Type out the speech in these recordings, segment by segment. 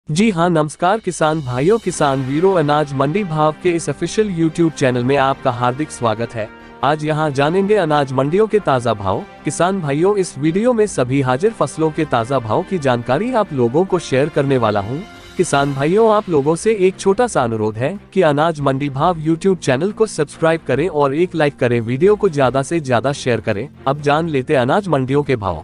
जी हाँ, नमस्कार किसान भाइयों, किसान वीरों, अनाज मंडी भाव के इस ऑफिशियल यूट्यूब चैनल में आपका हार्दिक स्वागत है। आज यहाँ जानेंगे अनाज मंडियों के ताज़ा भाव। किसान भाइयों, इस वीडियो में सभी हाजिर फसलों के ताज़ा भाव की जानकारी आप लोगों को शेयर करने वाला हूँ। किसान भाइयों, आप लोगों से एक छोटा सा अनुरोध है कि अनाज मंडी भाव यूट्यूब चैनल को सब्सक्राइब करें और एक लाइक करें, वीडियो को ज्यादा से ज्यादा शेयर करें। अब जान लेते अनाज मंडियों के भाव।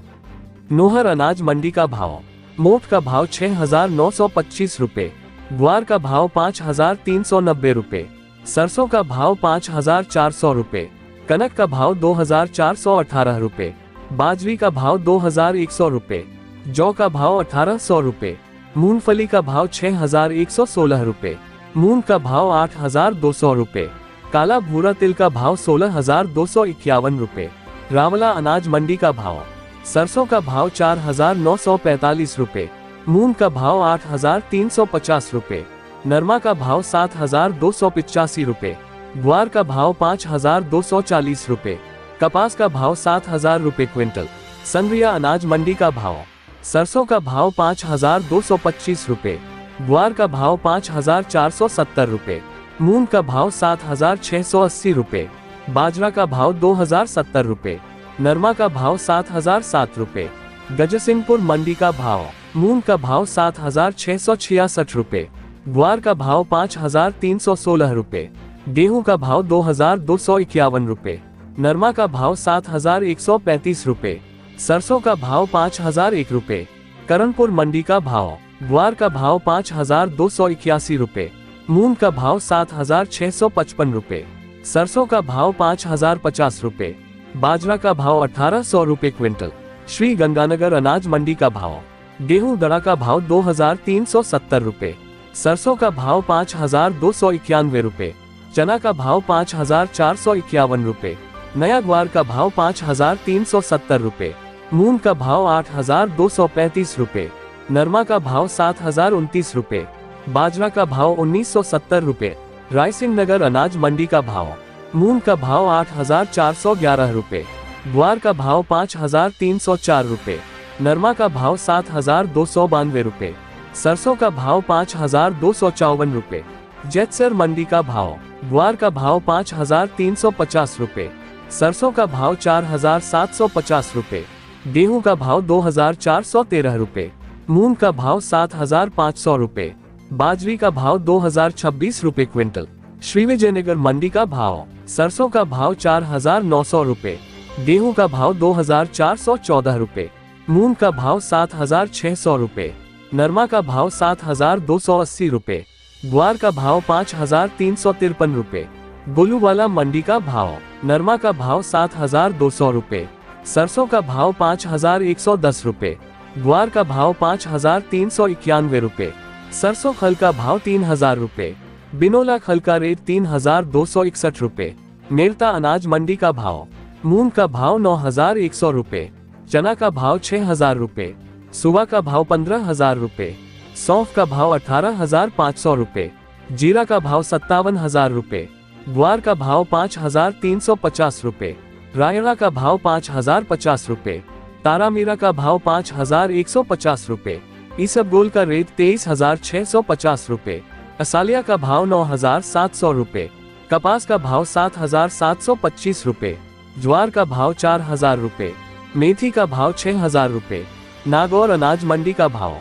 नोहर अनाज मंडी का भाव। मोट का भाव 6,925 रुपए, ग्वार का भाव 5,390 रुपए, सरसों का भाव 5,400 रुपए, कनक का भाव 2,418 रुपए, बाजरी का भाव 2,100 रुपए, जौ का भाव 1,800 रुपए, मूंगफली का भाव 6,116 रुपए, मूंग का भाव 8,200 रुपए, काला भूरा तिल का भाव 16,251 रुपए। रावला अनाज मंडी का भाव। सरसों का भाव 4,945 रुपए, मूंग का भाव 8,350 रुपए, नरमा का भाव 7,285 रुपए, ग्वार का भाव 5,240 रुपए, कपास का भाव 7,000 रुपए क्विंटल। संग्रिया अनाज मंडी का भाव। सरसों का भाव 5,225 रुपए, ग्वार का भाव 5,470 रुपए, मूंग का भाव 7,680 रुपए, बाजरा का भाव 2,070 रुपए, नरमा का भाव 7,007 रुपए। गजसिंहपुर मंडी का भाव। मूंग का भाव 7,666 रुपए, ग्वार का भाव 5,316 रुपए, गेहूं का भाव 2,251 रुपए, नरमा का भाव 7,135 रुपए, सरसों का भाव 5,001 रुपए। करणपुर मंडी का भाव। ग्वार का भाव 5,281 रुपए, मूंग का भाव 7,655 रुपए, सरसों का भाव 5,050 रुपए, बाजरा का भाव 1,800 रुपए क्विंटल। श्री गंगानगर अनाज मंडी का भाव। गेहूं दड़ा का भाव 2,370 रुपए, सरसों का भाव 5,291 रुपए, चना का भाव 5,451 रुपए, नया ग्वार का भाव 5,370 रुपए, मूंग का भाव 8,235 रुपए, नरमा का भाव 7,029 रुपए, बाजरा का भाव 1,970 रुपए। रायसिंह नगर अनाज मंडी का भाव। मूंग का भाव 8,411 रुपए, ग्वार का भाव 5,304 रुपए, नरमा का भाव 7,292 रुपए, सरसों का भाव 5,254 रुपए। जैतसर मंडी का भाव। ग्वार का भाव 5,350 रुपए, सरसों का भाव 4,750 रुपए, गेहूं का भाव 2,413 रुपए, मूंग का भाव 7,500 रुपए, बाजरी का भाव 2,026 रुपए क्विंटल। श्री विजयनगर मंडी का भाव। सरसों का भाव 4,900 रुपए, गेहूं का भाव 2,414 रुपए, मूंग का भाव 7,600 रुपए, नरमा का भाव 7,280 रुपए, ग्वार का भाव 5,353 रुपए। गोलूवाला मंडी का भाव। नरमा का भाव 7,200 रुपए, सरसों का भाव 5,110 रुपए, ग्वार का भाव 5,391 रुपए, सरसों खल का भाव 3,000 रुपए, बिनोला खल का रेट 3,261 रुपए। मेरता अनाज मंडी का भाव। मूंग का भाव 9,100 रुपए, चना का भाव 6,000 रुपए, सुबह का भाव 15,000 रुपए, सौंफ का भाव 18,500 रुपए, जीरा का भाव 57,000 रुपए, ग्वार का भाव 5,350 रुपए, रायड़ा का भाव 5,050 रुपए, तारामीरा का भाव 5,150 रुपए, इसबगोल का रेट 23,650 रुपए, असालिया का भाव 9,700 रुपए, कपास का भाव 7,725 रुपए, ज्वार का भाव 4,000 रुपए, मेथी का भाव 6,000 रुपए। नागौर अनाज मंडी का भाव।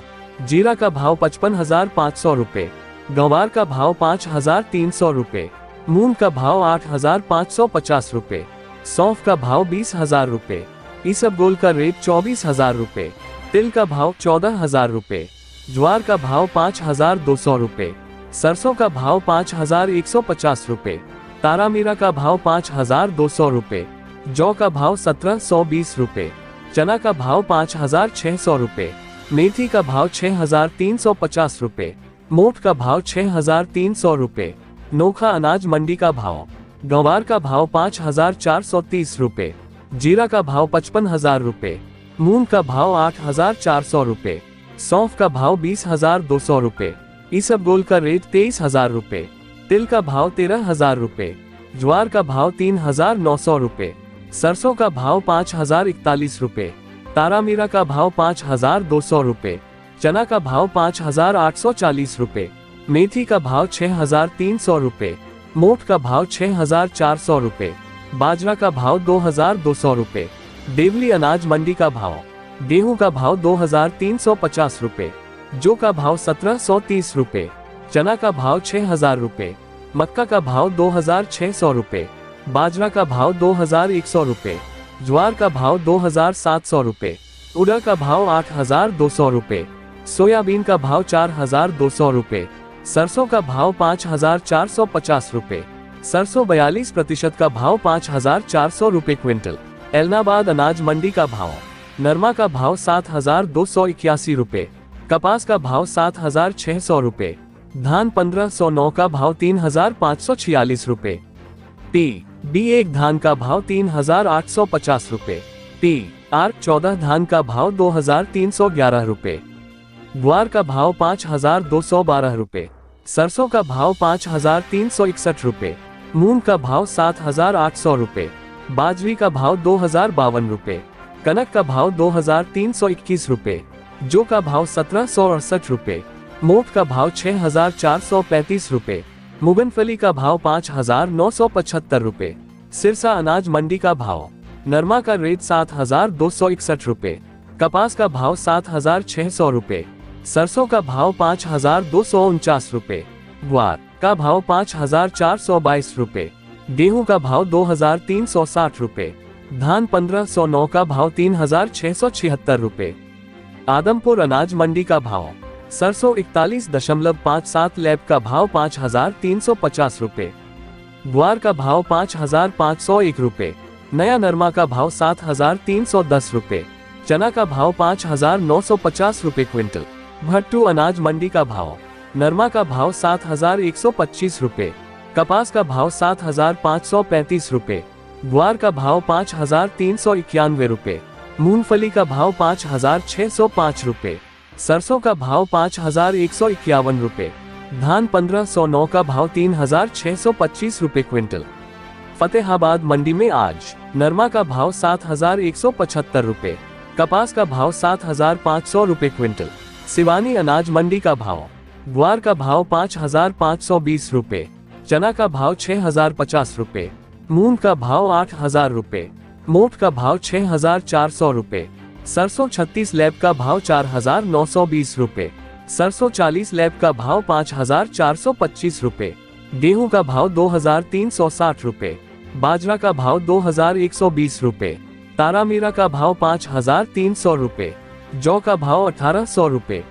जीरा का भाव 55,500 रुपए, गंवार का भाव 5,300 रुपए, मूंग का भाव 8,550 रुपए, सौंफ का भाव 20,000 रुपए, इसबगोल का रेट 24,000 रुपए, तिल का भाव 14,000 रुपए, ज्वार का भाव 5,200 रुपए, सरसों का भाव 5,150 रुपए, तारामीरा का भाव 5,200 रुपए, जौ का भाव 1,720 रुपए, चना का भाव 5,600 रुपए, मेथी का भाव 6,350 रुपए, मोठ का भाव 6,300 रुपए। नोखा अनाज मंडी का भाव। गंवार का भाव 5,430 रुपए, जीरा का भाव 55,000 रुपए, मूंग का भाव 8,400 रुपए, सौंफ का भाव 20,200 रुपए, इसबगोल का रेट 23,000 रुपए, तिल का भाव 13,000 रुपए, ज्वार का भाव 3,900 रुपए, सरसों का भाव 5,041 रुपए, तारामीरा का भाव 5,200 रुपए, चना का भाव 5,840 रुपए, मेथी का भाव 6,300 रुपए, मोठ का भाव 6,400 रुपए, बाजरा का भाव 2,200 रुपए। देवली अनाज मंडी का भाव, गेहूं का भाव 2,350 रुपए, जौ का भाव 1,730 रुपए, चना का भाव 6,000 रुपए, मक्का का भाव 2,600 रुपए, बाजरा का भाव 2,100 रुपए, ज्वार का भाव 2,700 रुपए, उड़द का भाव 8,200 रुपए, सोयाबीन का भाव 4,200 रुपए, सरसों का भाव 5,450 रुपए, सरसों 42% का भाव 5,400 रुपए क्विंटल। एलनाबाद अनाज मंडी का भाव, नरमा का भाव 7,281 रुपए, कपास का भाव 7,600 रुपए, धान 1,509 का भाव 3,546 रुपए, B1 धान का भाव 3,850 रुपए, PR14 धान का भाव 2,311 रुपए, ग्वार का भाव 5,212 रुपए, सरसों का भाव 5,361 रुपए, मूंग का भाव 7,800 रुपए, बाजरी का भाव 2,052 रुपए, कनक का भाव 2,321 रुपए, जौ का भाव 1,768 रुपए, मोठ का भाव 6,435 रुपए, मुगनफली का भाव 5,975 रुपए। सिरसा अनाज मंडी का भाव, नरमा का रेट 7,261 रुपए, कपास का भाव 7,600 रुपए, सरसों का भाव 5,249 रुपए, ग्वार का भाव 5,422 रुपए, गेहूं का भाव 2,360 रुपए, धान 1,509 का भाव 3,676 रुपए। आदमपुर अनाज मंडी का भाव, सरसों 41.57 लैब का भाव 5,350 रुपए, ग्वार का भाव 5,501 रुपए, नया नरमा का भाव 7,310 रुपए, चना का भाव 5,950 रुपए क्विंटल। भट्टू अनाज मंडी का भाव, नरमा का भाव 7,125 रुपए, कपास का भाव 7,535 रुपए, ग्वार का भाव 5,391 रुपए, मूंगफली का भाव 5,605 रुपए, सरसों का भाव 5,151 रुपए, धान 1,509 का भाव 3,625 रुपए क्विंटल। फतेहाबाद मंडी में आज नरमा का भाव 7,175 रुपए, कपास का भाव 7,500 रुपए क्विंटल। सिवानी अनाज मंडी का भाव, ग्वार का भाव 5,520 रुपए, चना का भाव 6,050 रुपए, मूंग का भाव 8,000 रुपए, मोठ का भाव 6,400 रुपए, सरसों 36 लैब का भाव 4,920 रुपए, सरसों 40 लैब का भाव 5,425 रुपए, गेहूं का भाव 2,360 रुपए, बाजरा का भाव 2,120 रुपए, तारामीरा का भाव 5,300 रुपए, जौ का भाव 1,800 रुपए।